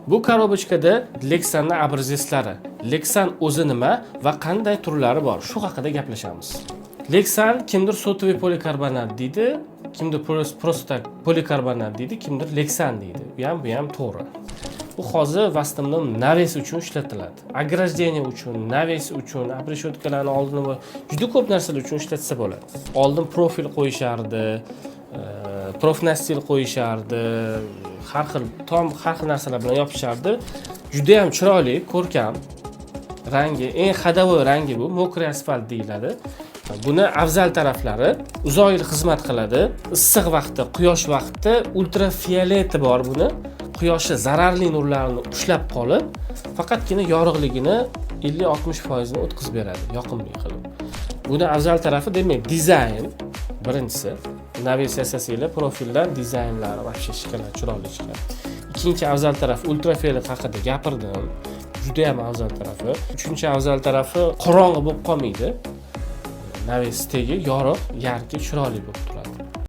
Bu korobochkada Lexanning abrazestlari, Lexan o'zi nima va qanday turlari bor, shu haqida gaplashamiz. Lexan kimdir sotoviy polikarbonat deydi, kimdir prosta polikarbonat deydi, kimdir Lexan deydi. Bu ham to'g'ri. Bu hozir vastimning naves uchun ishlatiladi. Ограждение uchun, naves uchun, обрешетkalarni oldini va juda ko'p narsalar uchun ishlatsa bo'ladi. Oldin profil qo'yishardi, profnastil qo'yishardi, har xil narsalar bilan yopishardi. Juda ham chiroyli, ko'rkam. Rangi, eng xadavoy rangi bu, mokriy asfalt deyiladi. Buni afzal taraflari uzoq yil xizmat qiladi. Issiq vaqtda, quyosh vaqtida ultrafioleti bor buni. Quyoshning zararli nurlarini ushlab qolib, faqatgina yorug'ligini 50-60% ni o'tkazib beradi, yoqimli qilib. Buni afzal tarafi demak dizayn birinchisi. Naves yasasanglar profildan dizaynlari вообще shikala chiroyli chiqadi. Ikkinchi afzal taraf ultrafiolet haqida gapirdim. Juda ham afzal tarafi. Uchinchi afzal tarafi qorong'i bo'lib qolmaydi. Naves tegi yorug', yarki, chiroyli bo'lib turadi.